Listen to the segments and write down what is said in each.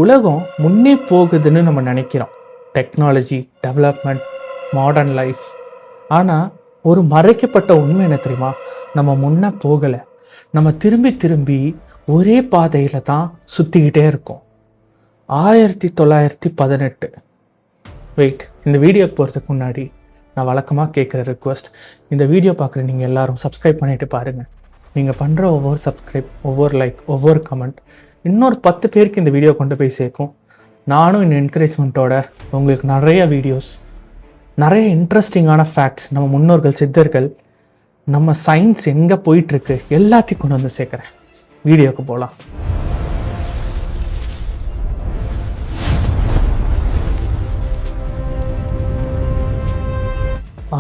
உலகம் முன்னே போகுதுன்னு நம்ம நினைக்கிறோம். Technology, development, modern life. ஆனால் ஒரு மறைக்கப்பட்ட உண்மை என்ன தெரியுமா? நம்ம முன்னே போகலை. நம்ம திரும்பி திரும்பி ஒரே பாதையில் தான் சுற்றிக்கிட்டே இருக்கோம். 1918. வெயிட், இந்த வீடியோக்கு போகிறதுக்கு முன்னாடி நான் வழக்கமாக கேட்குற ரிக்வெஸ்ட், இந்த வீடியோ பார்க்குற நீங்கள் எல்லோரும் சப்ஸ்கிரைப் பண்ணிவிட்டு பாருங்கள். நீங்கள் பண்ணுற ஒவ்வொரு சப்ஸ்கிரைப், ஒவ்வொரு லைக், ஒவ்வொரு கமெண்ட் இன்னொரு 10 பேருக்கு இந்த வீடியோ கொண்டு போய் சேர்க்கும். நானும் இந்த என்கரேஜ்மெண்ட்டோட உங்களுக்கு நிறைய வீடியோஸ், நிறைய இன்ட்ரெஸ்டிங்கான ஃபேக்ட்ஸ், நம்ம முன்னோர்கள், சித்தர்கள், நம்ம சயின்ஸ் எங்கே போயிட்டுருக்கு எல்லாத்தையும் கொண்டு வந்து சேர்க்குறேன். வீடியோக்கு போகலாம்.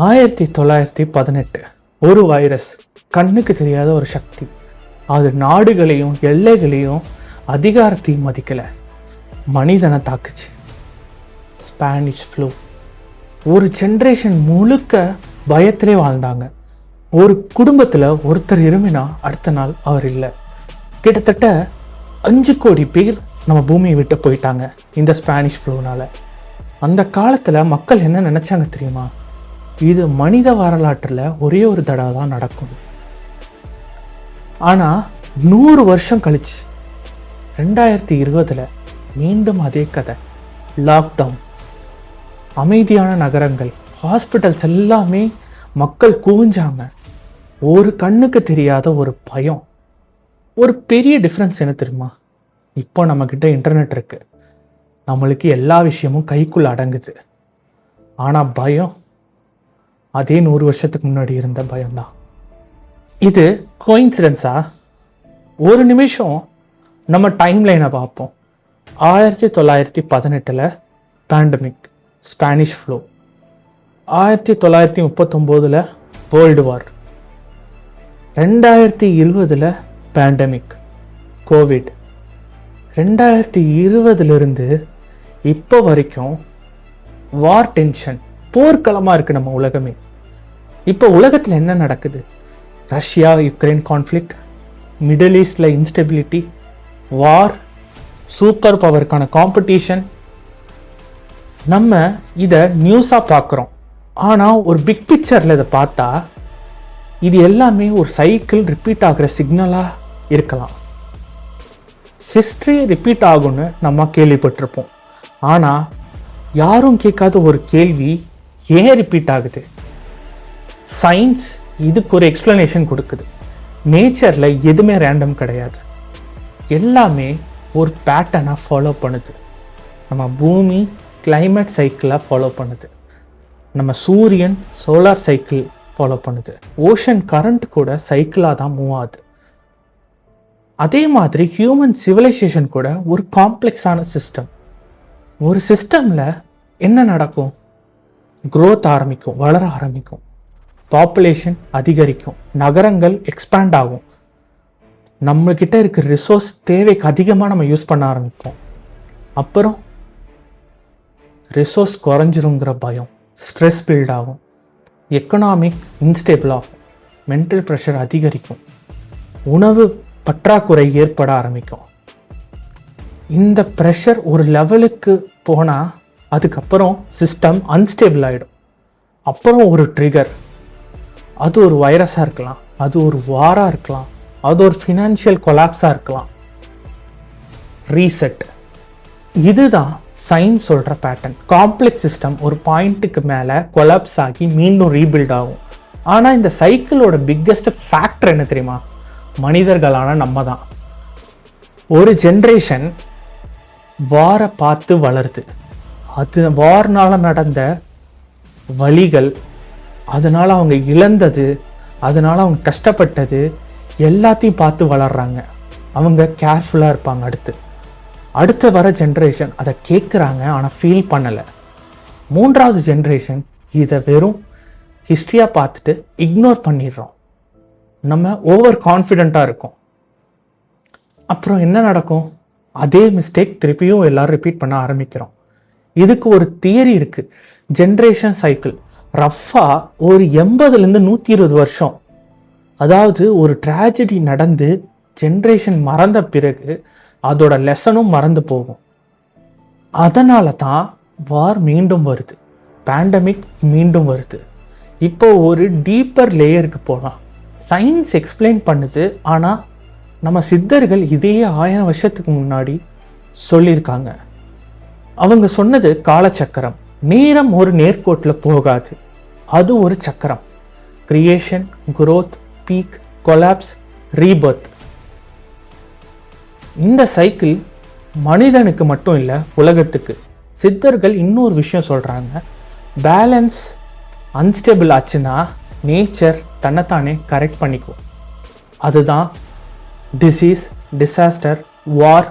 ஆயிரத்தி 1918 ஒரு வைரஸ், கண்ணுக்கு தெரியாத ஒரு சக்தி. அது நாடுகளையும் எல்லைகளையும் அதிகாரத்தையும் மதிக்கலை, மனிதனை தாக்குச்சு. Spanish flu. ஒரு ஜென்ரேஷன் முழுக்க பயத்திலே வாழ்ந்தாங்க. ஒரு குடும்பத்தில் ஒருத்தர் இருமினா அடுத்த நாள் அவர் இல்லை. கிட்டத்தட்ட 5 கோடி பேர் நம்ம பூமியை விட்டு போயிட்டாங்க இந்த ஸ்பானிஷ் ஃப்ளூனால். அந்த காலத்தில் மக்கள் என்ன நினச்சாங்க தெரியுமா? இது மனித வரலாற்றில் ஒரே ஒரு தடவை தான் நடக்கும். ஆனால் 100 வருஷம் கழிச்சு 2020 மீண்டும் அதே கதை. லாக்டவுன், அமைதியான நகரங்கள், ஹாஸ்பிட்டல்ஸ் எல்லாமே மக்கள் குவிஞ்சாங்க. ஒரு கண்ணுக்கு தெரியாத ஒரு பயம். ஒரு பெரிய டிஃப்ரென்ஸ் என்ன தெரியுமா? இப்போ நம்மக்கிட்ட இன்டர்நெட் இருக்குது, நம்மளுக்கு எல்லா விஷயமும் கைக்குள்ள அடங்குது. ஆனால் பயம் அதே 100 வருஷத்துக்கு முன்னாடி இருந்த பயம்தான். இது கோயின்சிடென்ஸா? ஒரு நிமிஷம் நம்ம டைம் லைனை பார்ப்போம். 1918 pandemic, Spanish flu. 1939 world war. 2020 pandemic, Covid. 2020 இப்போ வரைக்கும் வார் டென்ஷன், போர்க்களமாக இருக்குது நம்ம உலகமே. இப்போ உலகத்தில் என்ன நடக்குது? ரஷ்யா யுக்ரைன் கான்ஃப்ளிக்ட், மிடில் ஈஸ்டில் இன்ஸ்டெபிலிட்டி, வார், சூப்பர் பவருக்கான காம்படிஷன். நம்ம இதை நியூஸாக பார்க்குறோம். ஆனால் ஒரு பிக் பிக்சரில் இதை பார்த்தா இது எல்லாமே ஒரு சைக்கிள் ரிப்பீட் ஆகிற சிக்னலாக இருக்கலாம். ஹிஸ்ட்ரி ரிப்பீட் ஆகும்னு நம்ம கேள்விப்பட்டிருப்போம். ஆனால் யாரும் கேட்காத ஒரு கேள்வி, ஏன் ரிப்பீட் ஆகுது? சயின்ஸ் இதுக்கு ஒரு எக்ஸ்பிளனேஷன் கொடுக்குது. நேச்சரில் எதுவுமே ரேண்டம் கிடையாது, எல்லாமே ஒரு பேட்டர்னாக ஃபாலோ பண்ணுது. நம்ம பூமி கிளைமேட் சைக்கிளாக ஃபாலோ பண்ணுது. நம்ம சூரியன் சோலார் சைக்கிள் ஃபாலோ பண்ணுது. ஓஷன் கரண்ட் கூட சைக்கிளாக தான் மூவ் ஆகுது. அதே மாதிரி ஹியூமன் சிவிலைசேஷன் கூட ஒரு காம்ப்ளெக்ஸான சிஸ்டம். ஒரு சிஸ்டமில் என்ன நடக்கும்? க்ரோத் ஆரம்பிக்கும், வளர ஆரம்பிக்கும், பாப்புலேஷன் அதிகரிக்கும், நகரங்கள் எக்ஸ்பேண்ட் ஆகும், நம்மக்கிட்ட இருக்கிற ரிசோர்ஸ் தேவைக்கு அதிகமாக நம்ம யூஸ் பண்ண ஆரம்பிப்போம். அப்புறம் ரிசோர்ஸ் குறைஞ்சிருங்கிற பயம், ஸ்ட்ரெஸ் பில்ட் ஆகும், எக்கனாமிக் இன்ஸ்டேபிள் ஆகும், மென்டல் ப்ரெஷர் அதிகரிக்கும், உணவு பற்றாக்குறை ஏற்பட ஆரம்பிக்கும். இந்த ப்ரெஷர் ஒரு லெவலுக்கு போனால் அதுக்கப்புறம் சிஸ்டம் அன்ஸ்டேபிள் ஆகிடும். அப்புறம் ஒரு ட்ரிகர், அது ஒரு வைரஸாக இருக்கலாம், அது ஒரு வாராக இருக்கலாம், அது ஒரு ஃபினான்ஷியல் கொலாப்ஸாக இருக்கலாம். ரீசெட். இதுதான் சயின்ஸ் சொல்கிற பேட்டர்ன். காம்ப்ளெக்ஸ் சிஸ்டம் ஒரு பாயிண்ட்டுக்கு மேலே கொலாப்ஸ் ஆகி மீண்டும் ரீபில்ட் ஆகும். ஆனால் இந்த சைக்கிளோட பிக்கெஸ்ட் ஃபேக்டர் என்ன தெரியுமா? மனிதர்களான நம்ம தான். ஒரு ஜென்ரேஷன் வாரை பார்த்து வளருது. அது வார்னால் நடந்த வலிகள், அதனால் அவங்க இழந்தது, அதனால் அவங்க கஷ்டப்பட்டது எல்லாத்தையும் பார்த்து வளர்கிறாங்க. அவங்க கேர்ஃபுல்லாக இருப்பாங்க. அடுத்த வர ஜென்ரேஷன் அதை கேட்குறாங்க, ஆனால் ஃபீல் பண்ணலை. 3வது ஜென்ரேஷன் இதை வெறும் ஹிஸ்ட்ரியாக பார்த்துட்டு இக்னோர் பண்ணிடுறோம். நம்ம ஓவர் கான்ஃபிடெண்ட்டாக இருக்கோம். அப்புறம் என்ன நடக்கும்? அதே மிஸ்டேக் திருப்பியும் எல்லோரும் ரிப்பீட் பண்ண ஆரம்பிக்கிறோம். இதுக்கு ஒரு தியரி இருக்குது, ஜென்ரேஷன் சைக்கிள். ரஃபாக ஒரு 80லேருந்து 120 வருஷம், அதாவது ஒரு ட்ராஜடி நடந்து ஜென்ரேஷன் மறந்த பிறகு அதோட லெசனும் மறந்து போகும். அதனால தான் வார் மீண்டும் வருது, பேண்டமிக் மீண்டும் வருது. இப்போ ஒரு டீப்பர் லேயருக்கு போகலாம். சயின்ஸ் எக்ஸ்பிளைன் பண்ணுது, ஆனால் நம்ம சித்தர்கள் இதே 1000 வருஷத்துக்கு முன்னாடி சொல்லியிருக்காங்க. அவங்க சொன்னது காலச்சக்கரம். நேரம் ஒரு நேர்கோட்டில் போகாது, அது ஒரு சக்கரம். Creation, growth, peak, collapse, Rebirth. இந்த சைக்கிள் மனிதனுக்கு மட்டும் இல்லை, உலகத்துக்கு. சித்தர்கள் இன்னொரு விஷயம் சொல்கிறாங்க, பேலன்ஸ் அன்ஸ்டேபிள் ஆச்சுன்னா நேச்சர் தன்னைத்தானே கரெக்ட் பண்ணிக்கும். அதுதான் டிசீஸ், டிசாஸ்டர், வார்,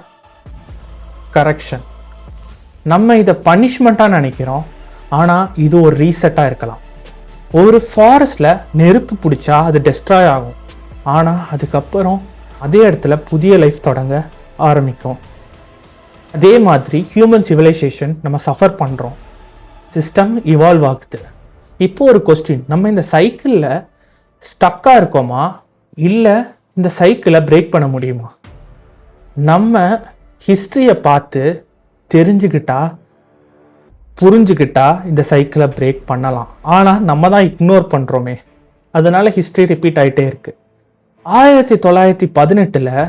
கரெக்ஷன். நம்ம இதை பனிஷ்மெண்ட்டாக நினைக்கிறோம், ஆனால் இது ஒரு ரீசெட்டாக இருக்கலாம். ஒரு ஃபாரஸ்டில் நெருப்பு பிடிச்சா அது டெஸ்ட்ராய் ஆகும், ஆனால் அதுக்கப்புறம் அதே இடத்துல புதிய லைஃப் தொடங்க ஆரம்பிக்கும். அதே மாதிரி ஹியூமன் சிவிலைசேஷன் நம்ம சஃபர் பண்ணுறோம், சிஸ்டம் இவால்வ் ஆகுது. இப்போ ஒரு கொஸ்டின், நம்ம இந்த சைக்கிளில் ஸ்டக்காக இருக்கோமா, இல்லை இந்த சைக்கிளை பிரேக் பண்ண முடியுமா? நம்ம ஹிஸ்ட்ரியை பார்த்து தெரிஞ்சுக்கிட்டா, புரிஞ்சுக்கிட்டா இந்த சைக்கிளை பிரேக் பண்ணலாம். ஆனால் நம்ம தான் இக்னோர் பண்ணுறோமே, அதனால ஹிஸ்ட்ரி ரிப்பீட் ஆகிட்டே இருக்கு. 1918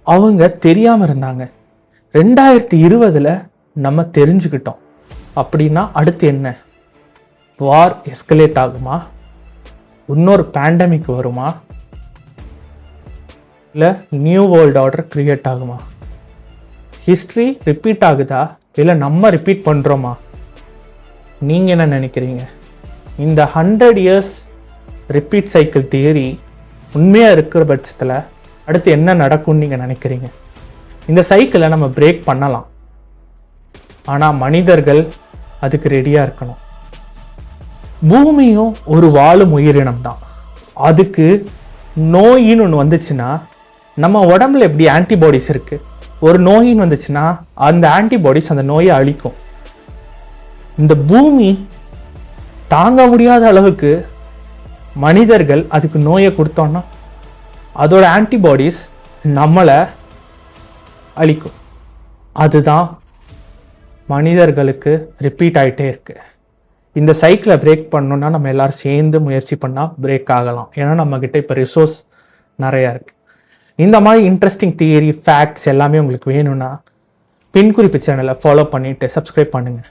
அவங்க தெரியாமல் இருந்தாங்க, 2020 நம்ம தெரிஞ்சுக்கிட்டோம். அப்படின்னா அடுத்து என்ன? வார் எஸ்கலேட் ஆகுமா, இன்னொரு பேண்டமிக் வருமா, இல்லை நியூ வேர்ல்ட் ஆர்டர் கிரியேட் ஆகுமா? ஹிஸ்ட்ரி ரிப்பீட் ஆகுதா, இல்லை நம்ம ரிப்பீட் பண்ணுறோமா? நீங்கள் என்ன நினைக்கிறீங்க? இந்த 100 years ரிப்பீட் சைக்கிள் தியரி உண்மையாக இருக்கிற பட்சத்தில் அடுத்து என்ன நடக்கும்னு நீங்கள் நினைக்கிறீங்க? இந்த சைக்கிளை நம்ம பிரேக் பண்ணலாம், ஆனால் மனிதர்கள் அதுக்கு ரெடியாக இருக்கணும். பூமியும் ஒரு வாழும் உயிரினம் தான். அதுக்கு நோயின்னு ஒன்று வந்துச்சுன்னா, நம்ம உடம்புல எப்படி ஆன்டிபாடிஸ் இருக்குது, ஒரு நோயின்னு வந்துச்சுன்னா அந்த ஆன்டிபாடிஸ் அந்த நோயை அழிக்கும். இந்த பூமி தாங்க முடியாத அளவுக்கு மனிதர்கள் அதுக்கு நோயை கொடுத்தோன்னா அதோட ஆன்டிபாடிஸ் நம்மளை அழிக்கும். அதுதான் மனிதர்களுக்கு ரிப்பீட் ஆகிட்டே இருக்கு. இந்த சைக்கிளை பிரேக் பண்ணணுன்னா நம்ம எல்லாரும் சேர்ந்து முயற்சி பண்ணால் பிரேக் ஆகலாம். ஏன்னா நம்மக்கிட்ட இப்போ ரிசோர்ஸ் நிறையா இருக்குது. இந்த மாதிரி இன்ட்ரெஸ்டிங் தியரி, ஃபேக்ட்ஸ் எல்லாமே உங்களுக்கு வேணும்னா பின்குறிப்பு சேனலை ஃபாலோ பண்ணிவிட்டு சப்ஸ்கிரைப் பண்ணுங்கள்.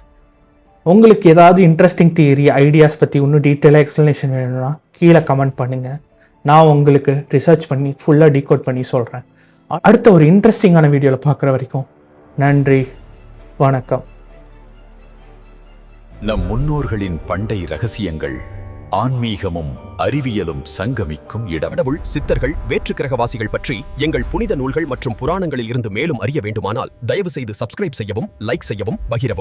உங்களுக்கு ஏதாவது இன்ட்ரெஸ்டிங் தியரி, ஐடியாஸ் பற்றி இன்னும் டீட்டெயிலாக எக்ஸ்ப்ளனேஷன் வேணும்னா கீழே கமெண்ட் பண்ணுங்கள். நான் உங்களுக்கு ரிசர்ச் பண்ணி ஃபுல்லாக டீகோட் பண்ணி சொல்கிறேன். அடுத்த ஒரு இன்ட்ரெஸ்டிங்கான வீடியோவில் பார்க்குற வரைக்கும் நன்றி, வணக்கம். நம் முன்னோர்களின் பண்டை ரகசியங்கள், ஆன்மீகமும் அறிவியலும் சங்கமிக்கும் இடம். கடவுள், சித்தர்கள், வேற்றுக்கிரகவாசிகள் பற்றி எங்கள் புனித நூல்கள் மற்றும் புராணங்களில் இருந்து மேலும் அறிய வேண்டுமானால் தயவு செய்து சப்ஸ்கிரைப் செய்யவும், லைக் செய்யவும், பகிரவும்.